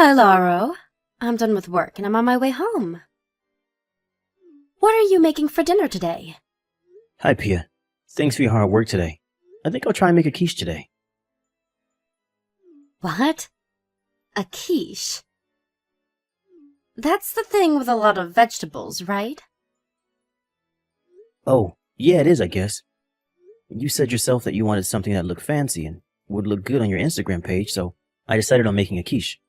Hi, Lauro. I'm done with work and I'm on my way home. What are you making for dinner today? Hi, Pia. Thanks for your hard work today. I think I'll try and make a quiche today. What? A quiche? That's the thing with a lot of vegetables, right? Oh, yeah, it is, I guess. You said yourself that you wanted something that looked fancy and would look good on your Instagram page, so I decided on making a quiche.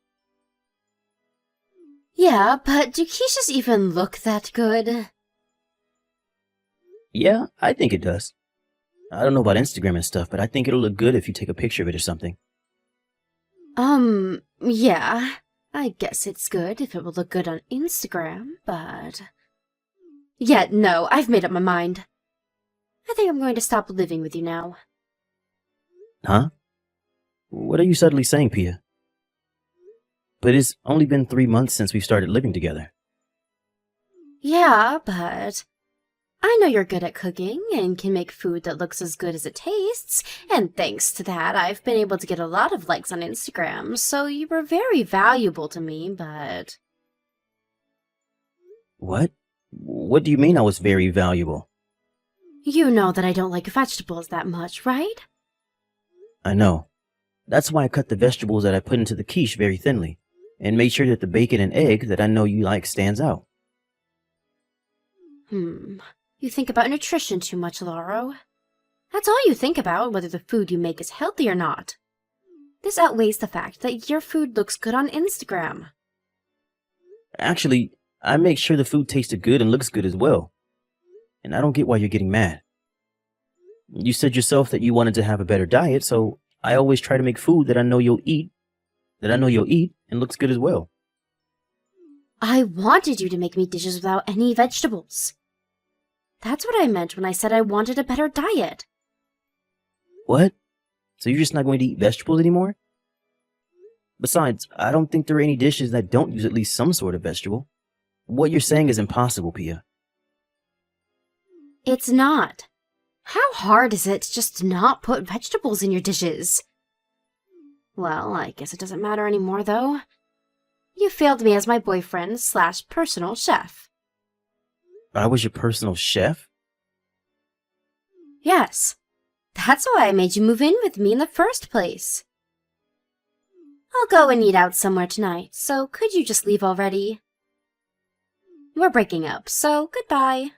Yeah, but do quiches even look that good? Yeah, I think it does. I don't know about Instagram and stuff, but I think it'll look good if you take a picture of it or something. Yeah. I guess it's good if it will look good on Instagram, but... Yeah, no, I've made up my mind. I think I'm going to stop living with you now. Huh? What are you suddenly saying, Pia? But it's only been 3 months since we started living together. Yeah, but I know you're good at cooking and can make food that looks as good as it tastes, and thanks to that, I've been able to get a lot of likes on Instagram, so you were very valuable to me, but... What? What do you mean I was very valuable? You know that I don't like vegetables that much, right? I know. That's why I cut the vegetables that I put into the quiche very thinly, and made sure that the bacon and egg that I know you like stands out. You think about nutrition too much, Lauro. That's all you think about, whether the food you make is healthy or not. This outweighs the fact that your food looks good on Instagram. Actually, I make sure the food tasted good and looks good as well. And I don't get why you're getting mad. You said yourself that you wanted to have a better diet, so I always try to make food that I know you'll eat, and looks good as well. I wanted you to make me dishes without any vegetables. That's what I meant when I said I wanted a better diet. What? So you're just not going to eat vegetables anymore? Besides, I don't think there are any dishes that don't use at least some sort of vegetable. What you're saying is impossible, Pia. It's not. How hard is it to just not put vegetables in your dishes? Well, I guess it doesn't matter anymore, though. You failed me as my boyfriend / personal chef. I was your personal chef? Yes. That's why I made you move in with me in the first place. I'll go and eat out somewhere tonight, so could you just leave already? We're breaking up, so goodbye.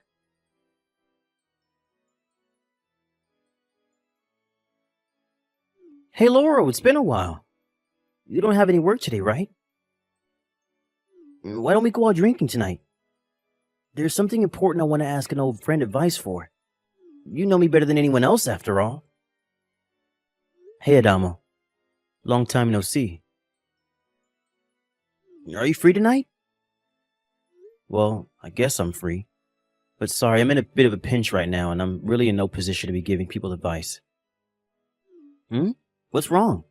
Hey, Laura, it's been a while. You don't have any work today, right? Why don't we go out drinking tonight? There's something important I want to ask an old friend advice for. You know me better than anyone else, after all. Hey, Adamo. Long time no see. Are you free tonight? Well, I guess I'm free. But sorry, I'm in a bit of a pinch right now, and I'm really in no position to be giving people advice. What's wrong?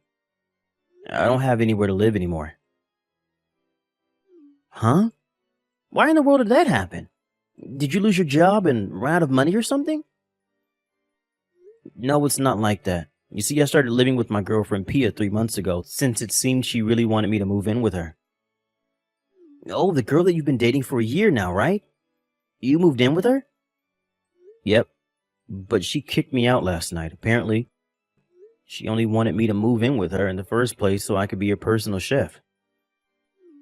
I don't have anywhere to live anymore. Huh? Why in the world did that happen? Did you lose your job and run out of money or something? No, it's not like that. You see, I started living with my girlfriend Pia 3 months ago, since it seemed she really wanted me to move in with her. Oh, the girl that you've been dating for a year now, right? You moved in with her? Yep. But she kicked me out last night, apparently. She only wanted me to move in with her in the first place so I could be her personal chef.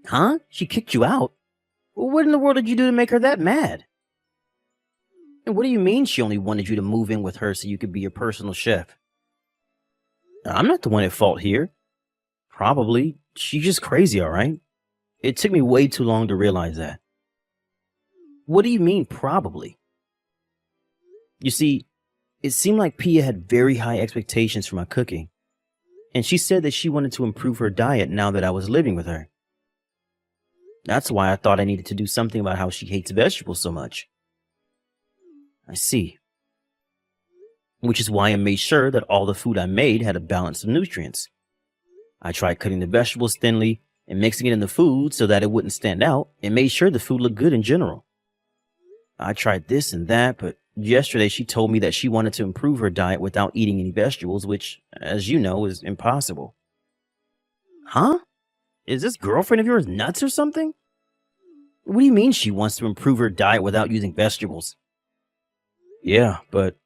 Huh? She kicked you out? What in the world did you do to make her that mad? And what do you mean she only wanted you to move in with her so you could be your personal chef? I'm not the one at fault here. Probably. She's just crazy, alright? It took me way too long to realize that. What do you mean, probably? You see, it seemed like Pia had very high expectations for my cooking, and she said that she wanted to improve her diet now that I was living with her. That's why I thought I needed to do something about how she hates vegetables so much. I see. Which is why I made sure that all the food I made had a balance of nutrients. I tried cutting the vegetables thinly and mixing it in the food so that it wouldn't stand out, and made sure the food looked good in general. I tried this and that, but yesterday she told me that she wanted to improve her diet without eating any vegetables, which, as you know, is impossible. Huh? Is this girlfriend of yours nuts or something? What do you mean she wants to improve her diet without using vegetables? Yeah, but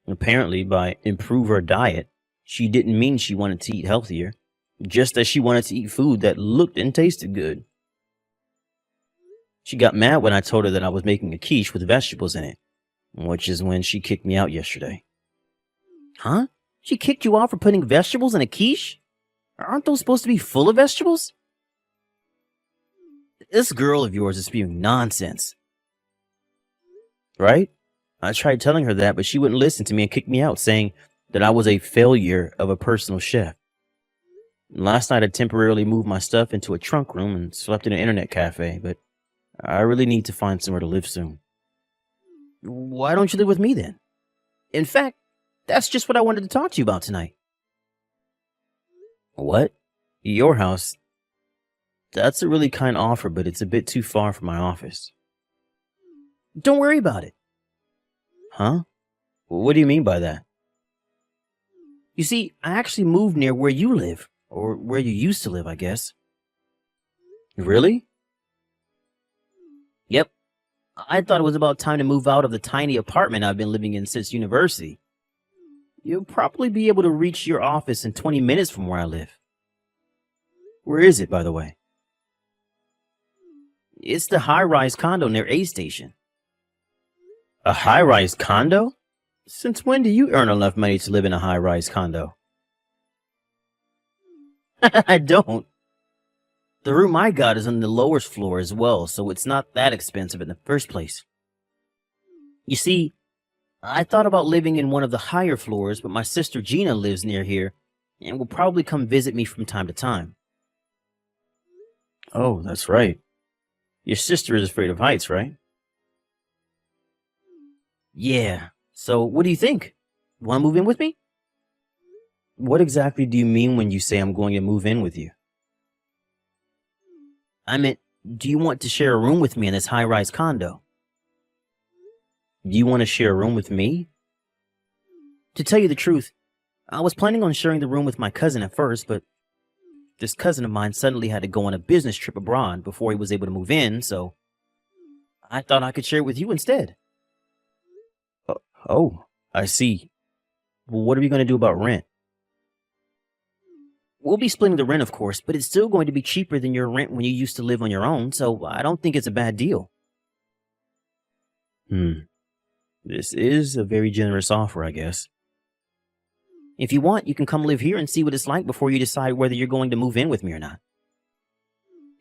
apparently by improve her diet, she didn't mean she wanted to eat healthier, just as she wanted to eat food that looked and tasted good. She got mad when I told her that I was making a quiche with vegetables in it, which is when she kicked me out yesterday. Huh? She kicked you out for putting vegetables in a quiche? Aren't those supposed to be full of vegetables? This girl of yours is spewing nonsense. Right? I tried telling her that, but she wouldn't listen to me and kicked me out, saying that I was a failure of a personal chef. Last night I temporarily moved my stuff into a trunk room and slept in an internet cafe, but I really need to find somewhere to live soon. Why don't you live with me then? In fact, that's just what I wanted to talk to you about tonight. What? Your house? That's a really kind offer, but it's a bit too far from my office. Don't worry about it. Huh? What do you mean by that? You see, I actually moved near where you live, or where you used to live, I guess. Really? Yep. I thought it was about time to move out of the tiny apartment I've been living in since university. You'll probably be able to reach your office in 20 minutes from where I live. Where is it, by the way? It's the high-rise condo near A Station. A high-rise condo? Since when do you earn enough money to live in a high-rise condo? I don't. The room I got is on the lowest floor as well, so it's not that expensive in the first place. You see, I thought about living in one of the higher floors, but my sister Gina lives near here and will probably come visit me from time to time. Oh, that's right. Your sister is afraid of heights, right? Yeah. So what do you think? Want to move in with me? What exactly do you mean when you say I'm going to move in with you? I meant, do you want to share a room with me in this high-rise condo? Do you want to share a room with me? To tell you the truth, I was planning on sharing the room with my cousin at first, but this cousin of mine suddenly had to go on a business trip abroad before he was able to move in, so I thought I could share it with you instead. Oh, I see. Well, what are we going to do about rent? We'll be splitting the rent, of course, but it's still going to be cheaper than your rent when you used to live on your own, so I don't think it's a bad deal. This is a very generous offer, I guess. If you want, you can come live here and see what it's like before you decide whether you're going to move in with me or not.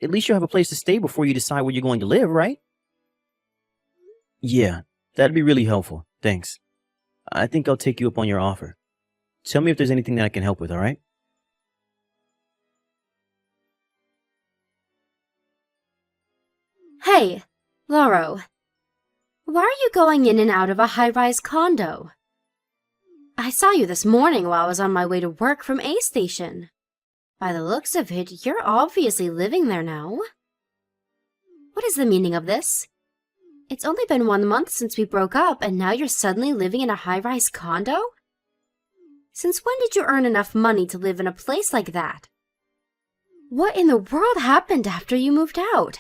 At least you'll have a place to stay before you decide where you're going to live, right? Yeah, that'd be really helpful. Thanks. I think I'll take you up on your offer. Tell me if there's anything that I can help with, all right? Hey, Lauro. Why are you going in and out of a high-rise condo? I saw you this morning while I was on my way to work from A Station. By the looks of it, you're obviously living there now. What is the meaning of this? It's only been 1 month since we broke up, and now you're suddenly living in a high-rise condo? Since when did you earn enough money to live in a place like that? What in the world happened after you moved out?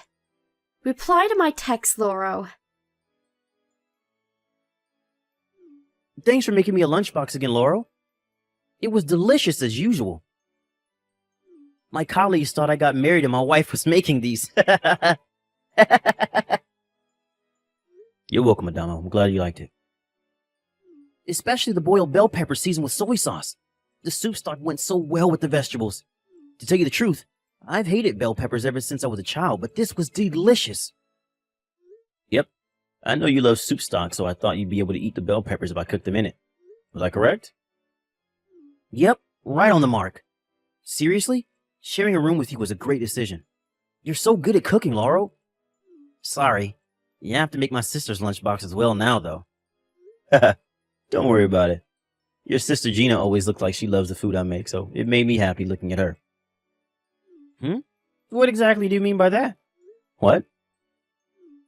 Reply to my text, Lauro. Thanks for making me a lunchbox again, Laurel. It was delicious as usual. My colleagues thought I got married and my wife was making these. You're welcome, Adamo. I'm glad you liked it. Especially the boiled bell pepper seasoned with soy sauce. The soup stock went so well with the vegetables. To tell you the truth, I've hated bell peppers ever since I was a child, but this was delicious. Yep. I know you love soup stock, so I thought you'd be able to eat the bell peppers if I cooked them in it. Was I correct? Yep, right on the mark. Seriously? Sharing a room with you was a great decision. You're so good at cooking, Laurel. Sorry. You have to make my sister's lunchbox as well now, though. Don't worry about it. Your sister Gina always looks like she loves the food I make, so it made me happy looking at her. What exactly do you mean by that? What?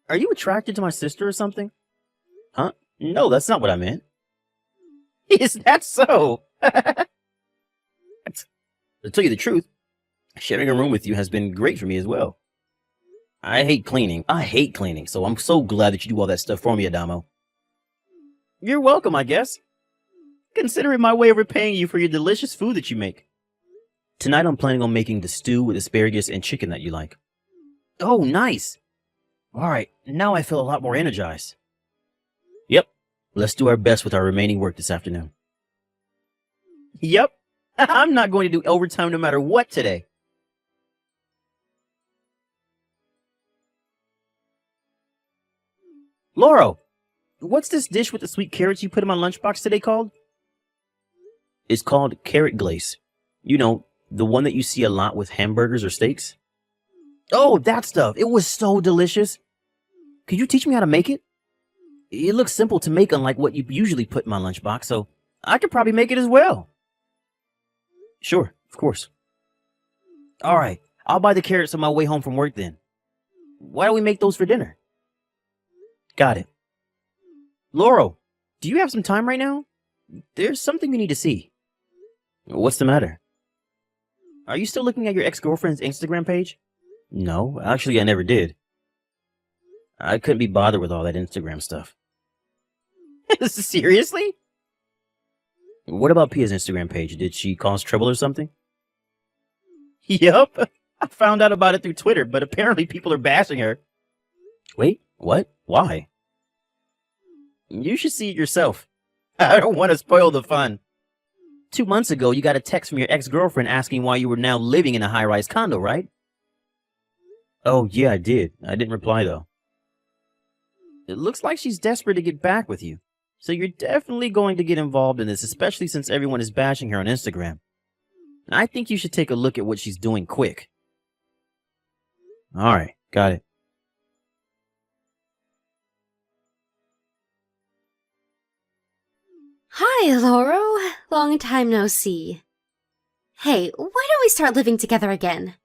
Are you attracted to my sister or something? Huh? No, that's not what I meant. Is that so? To tell you the truth, Sharing a room with you has been great for me as well. I hate cleaning. So I'm so glad that you do all that stuff for me, Adamo. You're welcome, I guess. Consider it my way of repaying you for your delicious food that you make. Tonight I'm planning on making the stew with asparagus and chicken that you like. Oh, nice. Alright, now I feel a lot more energized. Yep, let's do our best with our remaining work this afternoon. Yep, I'm not going to do overtime no matter what today. Lauro, what's this dish with the sweet carrots you put in my lunchbox today called? It's called carrot glaze. You know, the one that you see a lot with hamburgers or steaks. Oh, that stuff. It was so delicious. Could you teach me how to make it? It looks simple to make, unlike what you usually put in my lunchbox, so I could probably make it as well. Sure, of course. Alright, I'll buy the carrots on my way home from work then. Why don't we make those for dinner? Got it. Laurel, do you have some time right now? There's something we need to see. What's the matter? Are you still looking at your ex-girlfriend's Instagram page? No, actually I never did. I couldn't be bothered with all that Instagram stuff. Seriously? What about Pia's Instagram page? Did she cause trouble or something? Yup. I found out about it through Twitter, but apparently people are bashing her. Wait, what? Why? You should see it yourself. I don't want to spoil the fun. 2 months ago, you got a text from your ex-girlfriend asking why you were now living in a high-rise condo, right? Oh, yeah, I did. I didn't reply, though. It looks like she's desperate to get back with you. So you're definitely going to get involved in this, especially since everyone is bashing her on Instagram. I think you should take a look at what she's doing quick. Alright, got it. Hi, Lauro. Long time no see. Hey, why don't we start living together again?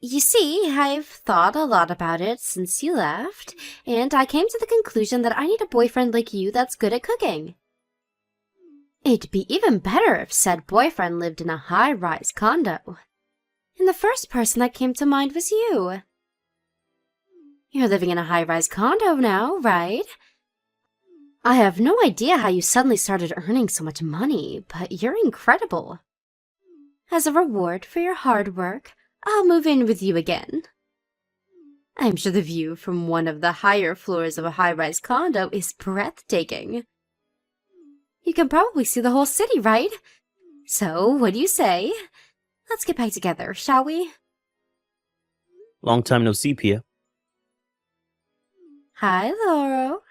You see, I've thought a lot about it since you left, and I came to the conclusion that I need a boyfriend like you that's good at cooking. It'd be even better if said boyfriend lived in a high-rise condo. And the first person that came to mind was you. You're living in a high-rise condo now, right? I have no idea how you suddenly started earning so much money, but you're incredible. As a reward for your hard work, I'll move in with you again. I'm sure the view from one of the higher floors of a high-rise condo is breathtaking. You can probably see the whole city, right? So, what do you say? Let's get back together, shall we? Long time no see, Pia. Hi, Lauro.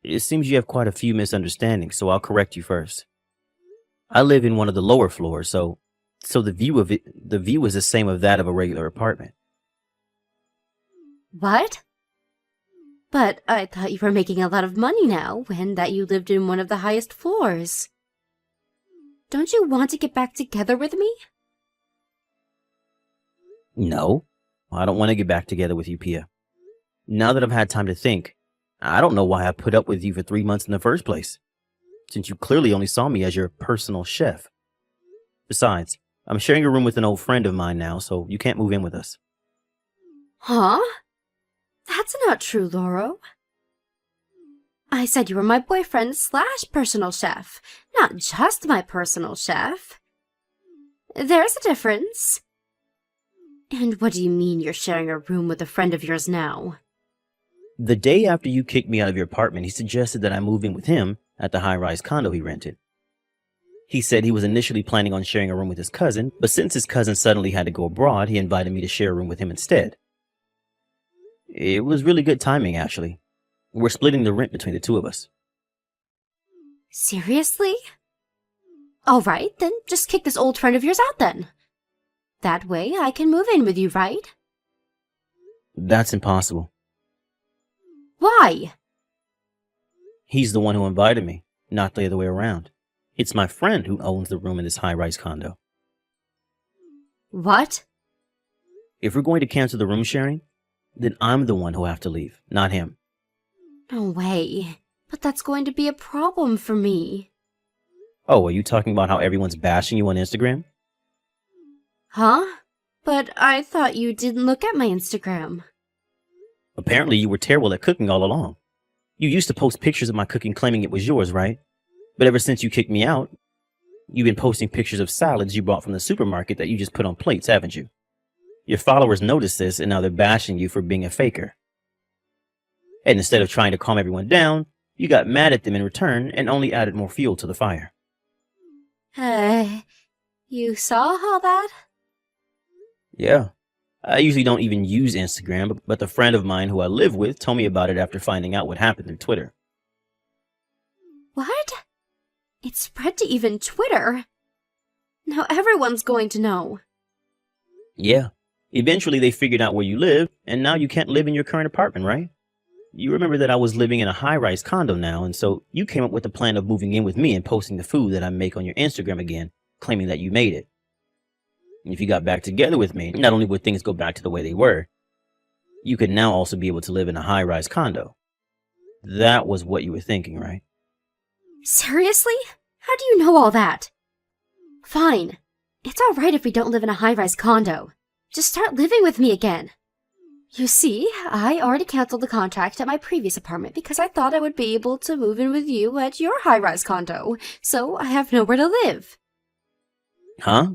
It seems you have quite a few misunderstandings, so I'll correct you first. I live in one of the lower floors, so the view is the same of that of a regular apartment. What? But I thought you were making a lot of money now, and that you lived in one of the highest floors. Don't you want to get back together with me? No, I don't want to get back together with you, Pia. Now that I've had time to think, I don't know why I put up with you for 3 months in the first place, since you clearly only saw me as your personal chef. Besides, I'm sharing a room with an old friend of mine now, so you can't move in with us. Huh? That's not true, Lauro. I said you were my boyfriend / personal chef, not just my personal chef. There's a difference. And what do you mean you're sharing a room with a friend of yours now? The day after you kicked me out of your apartment, he suggested that I move in with him at the high-rise condo he rented. He said he was initially planning on sharing a room with his cousin, but since his cousin suddenly had to go abroad, he invited me to share a room with him instead. It was really good timing, actually. We're splitting the rent between the two of us. Seriously? All right, then just kick this old friend of yours out then. That way I can move in with you, right? That's impossible. Why? He's the one who invited me, not the other way around. It's my friend who owns the room in this high-rise condo. What? If we're going to cancel the room sharing, then I'm the one who'll have to leave, not him. No way. But that's going to be a problem for me. Oh, are you talking about how everyone's bashing you on Instagram? Huh? But I thought you didn't look at my Instagram. Apparently, you were terrible at cooking all along. You used to post pictures of my cooking claiming it was yours, right? But ever since you kicked me out, you've been posting pictures of salads you bought from the supermarket that you just put on plates, haven't you? Your followers noticed this and now they're bashing you for being a faker. And instead of trying to calm everyone down, you got mad at them in return and only added more fuel to the fire. You saw all that? Yeah. I usually don't even use Instagram, but the friend of mine who I live with told me about it after finding out what happened through Twitter. What? It spread to even Twitter? Now everyone's going to know. Yeah. Eventually they figured out where you live, and now you can't live in your current apartment, right? You remember that I was living in a high-rise condo now, and so you came up with the plan of moving in with me and posting the food that I make on your Instagram again, claiming that you made it. And if you got back together with me, not only would things go back to the way they were, you could now also be able to live in a high-rise condo. That was what you were thinking, right? Seriously? How do you know all that? Fine. It's alright if we don't live in a high-rise condo. Just start living with me again. You see, I already canceled the contract at my previous apartment because I thought I would be able to move in with you at your high-rise condo, so I have nowhere to live. Huh?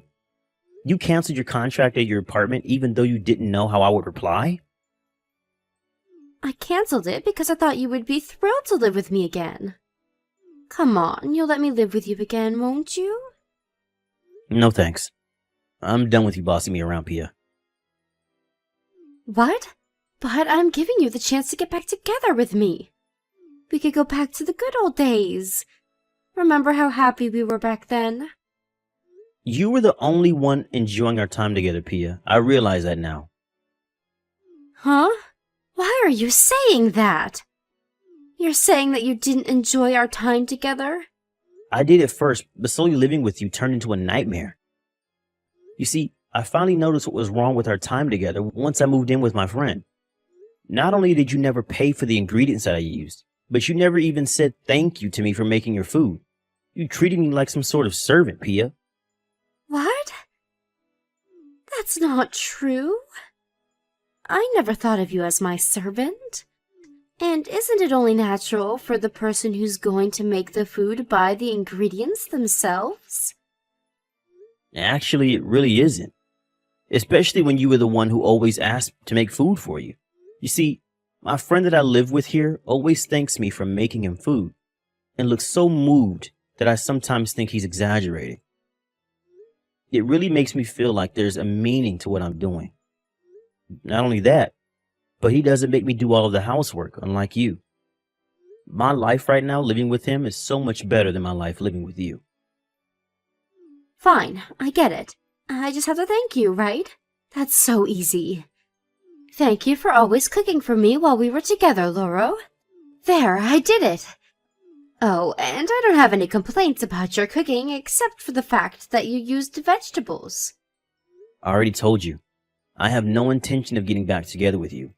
You canceled your contract at your apartment even though you didn't know how I would reply? I canceled it because I thought you would be thrilled to live with me again. Come on, you'll let me live with you again, won't you? No thanks. I'm done with you bossing me around, Pia. What? But I'm giving you the chance to get back together with me. We could go back to the good old days. Remember how happy we were back then? You were the only one enjoying our time together, Pia. I realize that now. Huh? Why are you saying that? You're saying that you didn't enjoy our time together? I did at first, but slowly living with you turned into a nightmare. You see, I finally noticed what was wrong with our time together once I moved in with my friend. Not only did you never pay for the ingredients that I used, but you never even said thank you to me for making your food. You treated me like some sort of servant, Pia. What? That's not true. I never thought of you as my servant. And isn't it only natural for the person who's going to make the food buy the ingredients themselves? Actually, it really isn't. Especially when you were the one who always asked to make food for you. You see, my friend that I live with here always thanks me for making him food, and looks so moved that I sometimes think he's exaggerating. It really makes me feel like there's a meaning to what I'm doing. Not only that, but he doesn't make me do all of the housework, unlike you. My life right now living with him is so much better than my life living with you. Fine, I get it. I just have to thank you, right? That's so easy. Thank you for always cooking for me while we were together, Lauro. There, I did it. Oh, and I don't have any complaints about your cooking except for the fact that you used vegetables. I already told you, I have no intention of getting back together with you.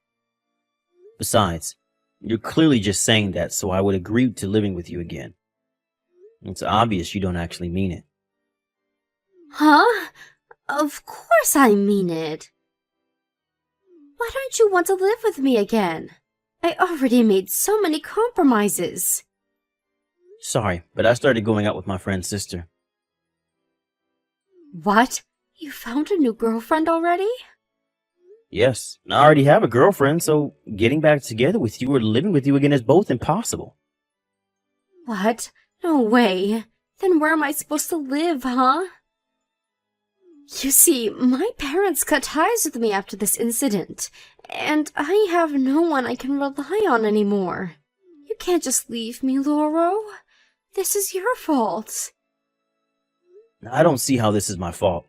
Besides, you're clearly just saying that so I would agree to living with you again. It's obvious you don't actually mean it. Huh? Of course I mean it. Why don't you want to live with me again? I already made so many compromises. Sorry, but I started going out with my friend's sister. What? You found a new girlfriend already? Yes, I already have a girlfriend, so getting back together with you or living with you again is both impossible. What? No way. Then where am I supposed to live, huh? You see, my parents cut ties with me after this incident, and I have no one I can rely on anymore. You can't just leave me, Lauro. This is your fault. I don't see how this is my fault.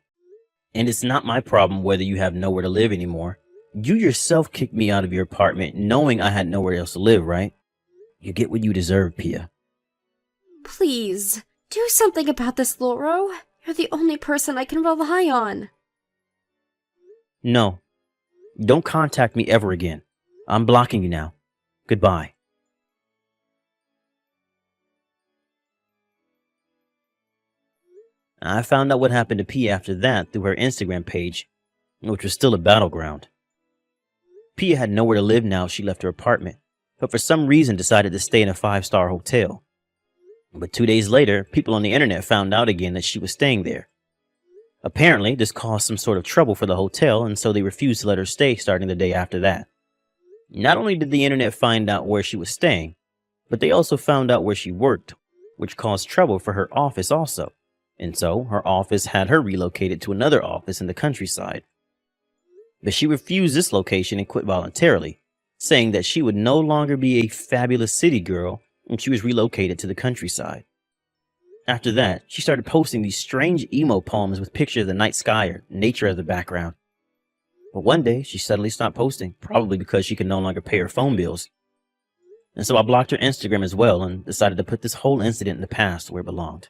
And it's not my problem whether you have nowhere to live anymore. You yourself kicked me out of your apartment knowing I had nowhere else to live, right? You get what you deserve, Pia. Please, do something about this, Lauro. You're the only person I can rely on. No. Don't contact me ever again. I'm blocking you now. Goodbye. I found out what happened to Pia after that through her Instagram page, which was still a battleground. Pia had nowhere to live now she left her apartment, but for some reason decided to stay in a 5-star hotel. But 2 days later, people on the internet found out again that she was staying there. Apparently, this caused some sort of trouble for the hotel, and so they refused to let her stay starting the day after that. Not only did the internet find out where she was staying, but they also found out where she worked, which caused trouble for her office also. And so, her office had her relocated to another office in the countryside. But she refused this location and quit voluntarily, saying that she would no longer be a fabulous city girl when she was relocated to the countryside. After that, she started posting these strange emo poems with pictures of the night sky or nature as the background. But one day, she suddenly stopped posting, probably because she could no longer pay her phone bills. And so I blocked her Instagram as well and decided to put this whole incident in the past where it belonged.